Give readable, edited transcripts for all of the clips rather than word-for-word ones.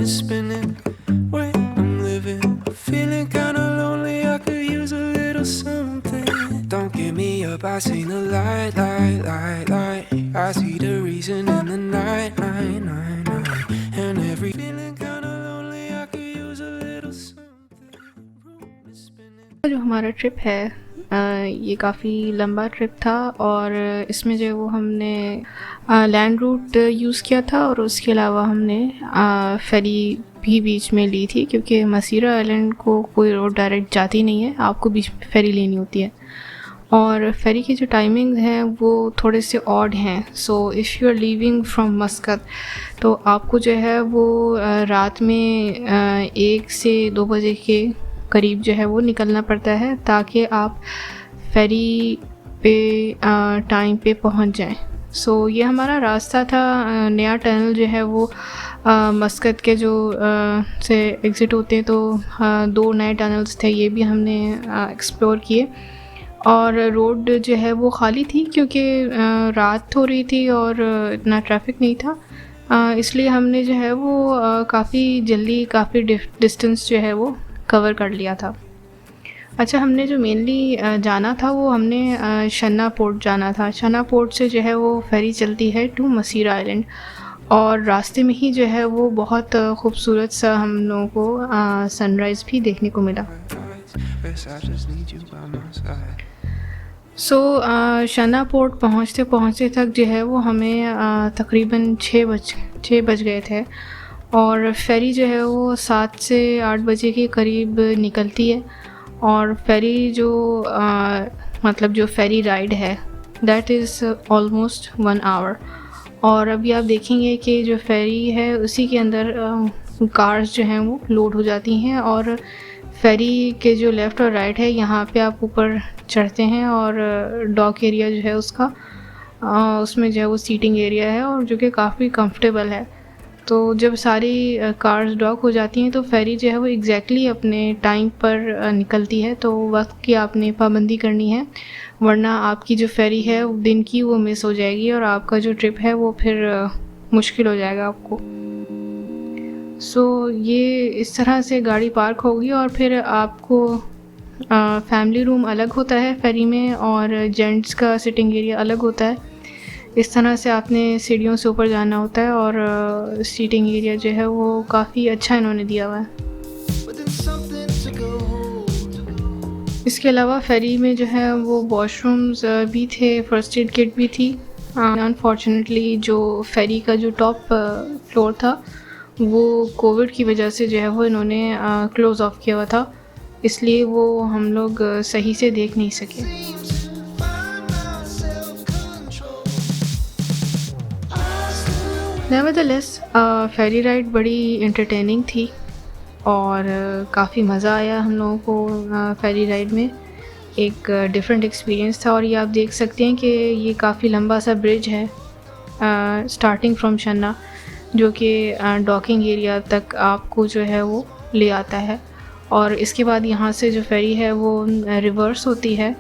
is spinning. Where I'm living, feeling kinda lonely. I could use a little something. Don't give me up. I seen the light, light, light, light. I see the reason in the night, night, night, night. And every feeling kinda lonely. I could use a little something. Room is spinning. जो हमारा trip है ये काफ़ी लंबा trip था और इसमें जो है वो हमने लैंड रूट यूज़ किया था और उसके अलावा हमने फेरी भी बीच में ली थी, क्योंकि मसीरा आइलैंड को कोई रोड डायरेक्ट जाती नहीं है, आपको बीच में फेरी लेनी होती है। और फेरी की जो टाइमिंग हैं वो थोड़े से ऑड हैं। So if you are leaving from Muscat तो आपको जो है वो रात में 1 से 2 बजे के करीब जो है वो निकलना पड़ता है, ताकि आप फेरी पे टाइम पे पहुंच जाएं। सो ये हमारा रास्ता था। नया टनल जो है वो मस्कत के जो से एग्ज़िट होते हैं, तो 2 नए टनल्स थे, ये भी हमने एक्सप्लोर किए। और रोड जो है वो खाली थी, क्योंकि रात हो रही थी और इतना ट्रैफिक नहीं था, इसलिए हमने जो है वो काफ़ी जल्दी काफ़ी डिस्टेंस जो है वो कवर कर लिया था। अच्छा, हमने जो मेनली जाना था वो हमने शन्ना पोर्ट जाना था। शन्ना पोर्ट से जो है वो फेरी चलती है टू मसीरा आइलैंड, और रास्ते में ही जो है वो बहुत खूबसूरत सा हम लोगों को सनराइज़ भी देखने को मिला। Yes, I just need you by my side. Shannah port पहुँचते पहुँचते तक जो है वो हमें तकरीबन 6 बज गए थे, और फेरी जो है वो 7 से 8 बजे के करीब निकलती है। और फेरी जो मतलब जो फेरी राइड है दैट इज़ ऑलमोस्ट 1 आवर। और अभी आप देखेंगे कि जो फेरी है उसी के अंदर कार्स जो हैं वो लोड हो जाती हैं, और फेरी के जो लेफ़्ट और राइट है यहाँ पे आप ऊपर चढ़ते हैं, और डॉक एरिया जो है उसका उसमें जो है वो सीटिंग एरिया है, और जो कि काफ़ी कंफर्टेबल है। तो जब सारी कार्स डॉक हो जाती हैं तो फेरी जो है वो एग्जैक्टली अपने टाइम पर निकलती है। तो वक्त की आपने पाबंदी करनी है, वरना आपकी जो फेरी है दिन की वो मिस हो जाएगी और आपका जो ट्रिप है वो फिर मुश्किल हो जाएगा आपको। ये इस तरह से गाड़ी पार्क होगी, और फिर आपको फैमिली रूम अलग होता है फेरी में, और जेंट्स का सिटिंग एरिया अलग होता है। इस तरह से आपने सीढ़ियों से ऊपर जाना होता है, और सीटिंग एरिया जो है वो काफ़ी अच्छा इन्होंने दिया हुआ है। इसके अलावा फेरी में जो है वो वॉशरूम्स भी थे, फर्स्ट एड किट भी थी। अनफॉर्चुनेटली जो फेरी का जो टॉप फ्लोर था वो कोविड की वजह से जो है वो इन्होंने क्लोज़ ऑफ किया हुआ था, इसलिए वो हम लोग सही से देख नहीं सके। नेवरदलेस फेरी राइड बड़ी एंटरटेनिंग थी, और काफ़ी मज़ा आया हम लोगों को फेरी राइड में। एक डिफरेंट एक्सपीरियंस था, और ये आप देख सकते हैं कि ये काफ़ी लंबा सा ब्रिज है स्टार्टिंग फ्रॉम शन्ना, जो कि डॉकिंग एरिया तक आपको जो है वो ले आता है। और इसके बाद यहाँ से जो फेरी है वो रिवर्स होती है,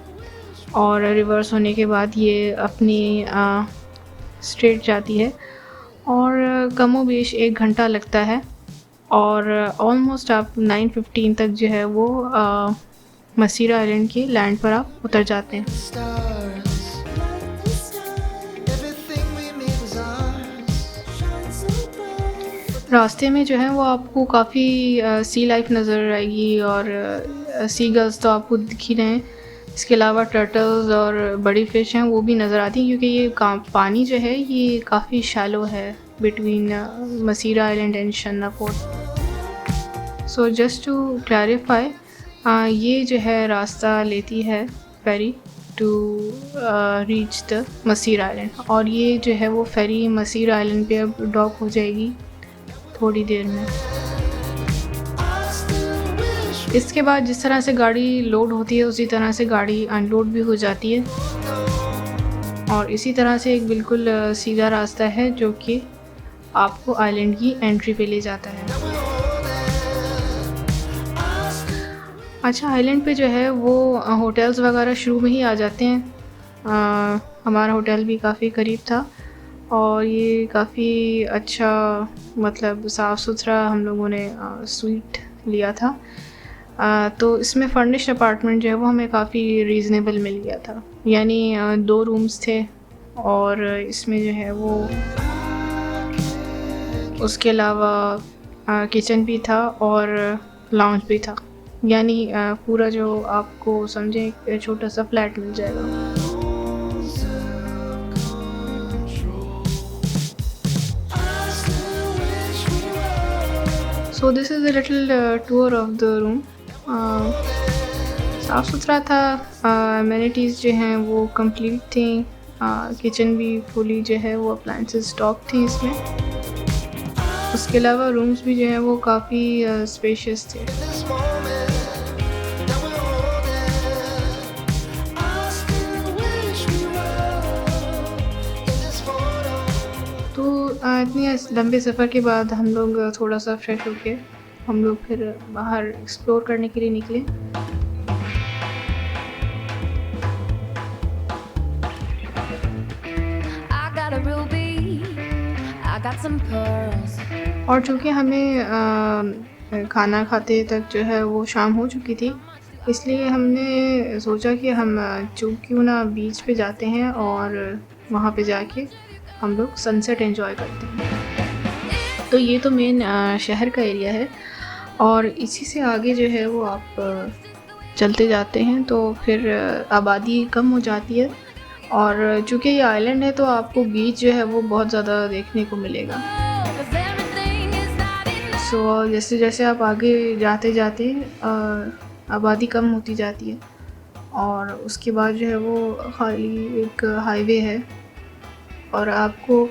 और रिवर्स होने के बाद ये अपनी स्ट्रेट जाती है, और कमोबेश 1 घंटा लगता है, और ऑलमोस्ट आप 9:15 तक जो है वो मसीरा आइलैंड के लैंड पर आप उतर जाते हैं। रास्ते में जो है वो आपको काफ़ी सी लाइफ नज़र आएगी, और सी गर्ल्स तो आपको दिख ही रहे हैं। इसके अलावा टर्टल्स और बड़ी फ़िश हैं वो भी नज़र आती हैं, क्योंकि ये पानी जो है ये काफ़ी शैलो है between Masirah island and Shannah port. So just to clarify, ये जो है रास्ता लेती है ferry to reach the Masirah island, और ये जो है वो फेरी मसीरा आइलैंड पे अब डॉक हो जाएगी थोड़ी देर में। इसके बाद जिस तरह से गाड़ी लोड होती है उसी तरह से गाड़ी अनलोड भी हो जाती है, और इसी तरह से एक बिल्कुल सीधा रास्ता है जो कि आपको आइलैंड की एंट्री पे ले जाता है। अच्छा, आइलैंड पे जो है वो होटल्स वगैरह शुरू में ही आ जाते हैं। हमारा होटल भी काफ़ी करीब था, और ये काफ़ी अच्छा मतलब साफ़ सुथरा हम लोगों ने स्वीट लिया था। तो इसमें फर्निश्ड अपार्टमेंट जो है वो हमें काफ़ी रीज़नेबल मिल गया था, यानी 2 रूम्स थे और इसमें जो है वो उसके अलावा किचन भी था और लाउंज भी था, यानी पूरा जो आपको समझें एक छोटा सा फ्लैट मिल जाएगा। So this is a little tour of the room. साफ़ सुथरा था, अमेनिटीज़ जो हैं वो कंप्लीट थी, किचन भी फुली जो है वो अप्लायंसेस स्टॉक थी इसमें। उसके अलावा रूम्स भी जो हैं वो काफ़ी स्पेशियस थे। तो इतनी लंबे सफ़र के बाद हम लोग थोड़ा सा फ्रेश होके हम लोग फिर बाहर एक्सप्लोर करने के लिए निकले। और चूँकि हमें खाना खाते तक जो है वो शाम हो चुकी थी, इसलिए हमने सोचा कि हम क्यों ना बीच पे जाते हैं और वहाँ पे जाके हम लोग सनसेट एंजॉय करते हैं। तो ये तो मेन शहर का एरिया है और इसी से आगे जो है वो आप चलते जाते हैं तो फिर आबादी कम हो जाती है और चूँकि ये आइलैंड है तो आपको बीच जो है वो बहुत ज़्यादा देखने को मिलेगा। सो जैसे जैसे आप आगे जाते जाते आबादी कम होती जाती है और उसके बाद जो है वो खाली एक हाईवे है और आपको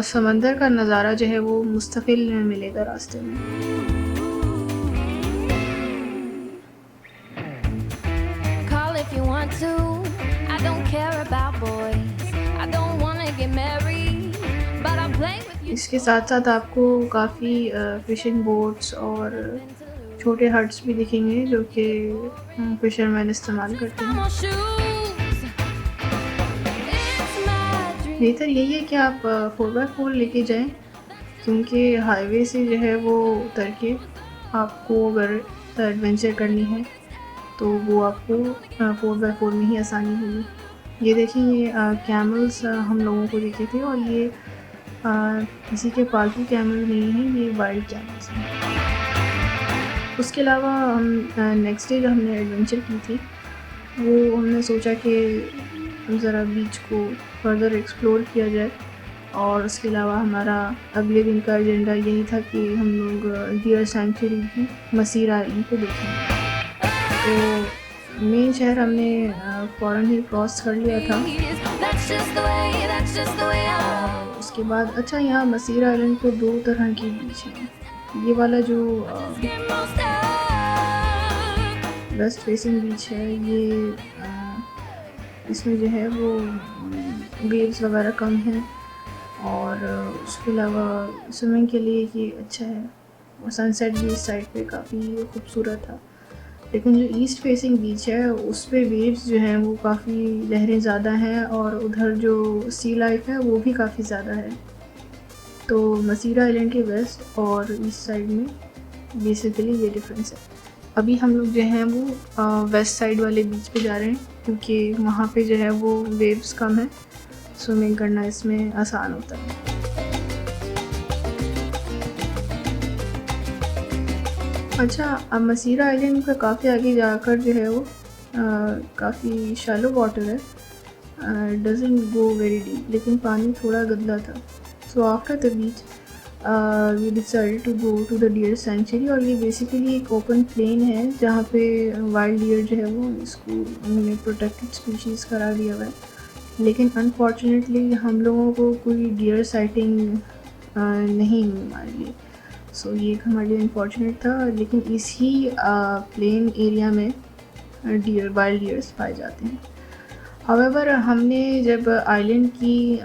समंदर का नज़ारा जो है वो मुस्तकिल मिलेगा रास्ते में। इसके साथ साथ आपको काफ़ी फिशिंग बोट्स और छोटे हट्स भी दिखेंगे जो कि फिशरमैन इस्तेमाल करते हैं। बेहतर यही है कि आप 4x4 लेके जाएं क्योंकि हाईवे से जो है वो उतर के आपको अगर एडवेंचर करनी है तो वो आपको 4x4 में ही आसानी होगी। ये देखिए ये कैमल्स हम लोगों को दिखे थे और ये किसी के पालतू कैमल नहीं है, ये वाइल्ड कैमल्स हैं। उसके अलावा हम नेक्स्ट डे जो हमने एडवेंचर की थी वो हमने सोचा कि ज़रा बीच को फर्दर एक्सप्लोर किया जाए और उसके अलावा हमारा अगले दिन का एजेंडा यही था कि हम लोग डियर सेंचुरी की मसीर आइलैंड को देखेंगे। तो मेन शहर हमने फ़ौरन ही क्रॉस कर लिया था। उसके बाद अच्छा यहाँ मसीर आइलैंड पे 2 तरह की बीच हैं। ये वाला जो वेस्ट फेसिंग बीच है ये इसमें जो है वो वेव्स वगैरह कम हैं और उसके अलावा स्विमिंग के लिए ये अच्छा है और सनसेट भी इस साइड पे काफ़ी खूबसूरत था। लेकिन जो ईस्ट फेसिंग बीच है उस पे वेव्स जो हैं वो काफ़ी लहरें ज़्यादा हैं और उधर जो सी लाइफ है वो भी काफ़ी ज़्यादा है। तो मसीरा आइलैंड के वेस्ट और ईस्ट साइड में बेसिकली ये डिफरेंस है। अभी हम लोग जो हैं वो वेस्ट साइड वाले बीच पे जा रहे हैं क्योंकि वहाँ पे जो है वो वेव्स कम है, स्विमिंग करना इसमें आसान होता है। अच्छा, अब मसीरा आइलैंड का काफ़ी आगे जाकर जो है वो काफ़ी शैलो वाटर है, डजंट गो वेरी डीप, लेकिन पानी थोड़ा गंदा था। So after the beach we decided to go to the deer sanctuary और ये बेसिकली एक ओपन प्लेन है जहाँ पे वाइल्ड डियर जो है वो इसको उन्होंने प्रोटेक्टेड स्पीशीज़ करार दिया हुआ है। लेकिन अनफॉर्चुनेटली हम लोगों को कोई डियर साइटिंग नहीं हुई हमारे लिए। सो ये हमारे लिए अनफॉर्चुनेट था। लेकिन इसी प्लेन एरिया में वाइल्ड डियर्स पाए जाते हैं। हाउएवर हमने जब आइलैंड की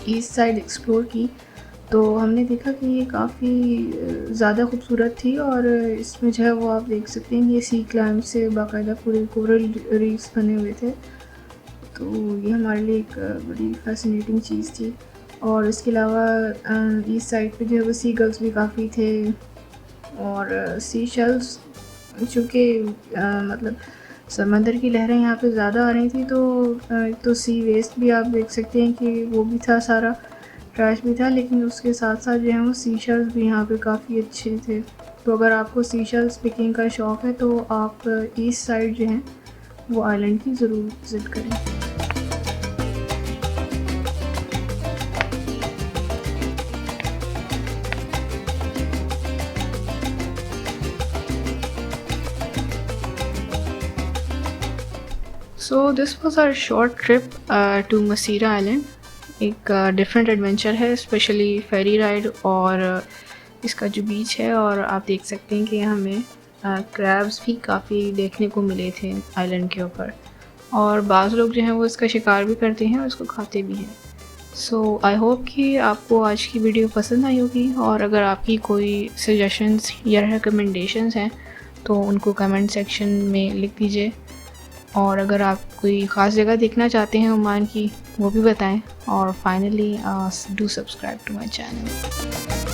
ईस्ट साइड एक्सप्लोर की तो हमने देखा कि ये काफ़ी ज़्यादा खूबसूरत थी और इसमें जो है वो आप देख सकते हैं ये सी क्लाइम से बाकायदा पूरे कोरल रीफ्स बने हुए थे। तो ये हमारे लिए एक बड़ी फैसिनेटिंग चीज़ थी। और इसके अलावा ईस्ट साइड पे जो है वो सी गल्स भी काफ़ी थे, और सी शेल्स, चूँकि मतलब समंदर की लहरें यहाँ पे ज़्यादा आ रही थी, तो सी वेस्ट भी आप देख सकते हैं कि वो भी था, सारा ट्रैश भी था, लेकिन उसके साथ साथ जो है वो सी शेल्स भी यहाँ पे काफ़ी अच्छे थे। तो अगर आपको सी शेल्स पिकिंग का शौक़ है तो आप ईस्ट साइड जो है वो आइलैंड की ज़रूर विज़िट करें। So this was our short trip to Masirah island. एक डिफरेंट एडवेंचर है, स्पेशली फेरी राइड और इसका जो बीच है। और आप देख सकते हैं कि हमें क्रैब्स भी काफ़ी देखने को मिले थे आइलैंड के ऊपर, और बाज़ लोग जो हैं वो इसका शिकार भी करते हैं और इसको खाते भी हैं। सो आई होप कि आपको आज की वीडियो पसंद आई होगी, और अगर आपकी कोई सजेशंस या रिकमेंडेशंस हैं तो उनको कमेंट सेक्शन में लिख दीजिए। और अगर आप कोई ख़ास जगह देखना चाहते हैं ओमान की, वो भी बताएं। और finally do subscribe to my channel.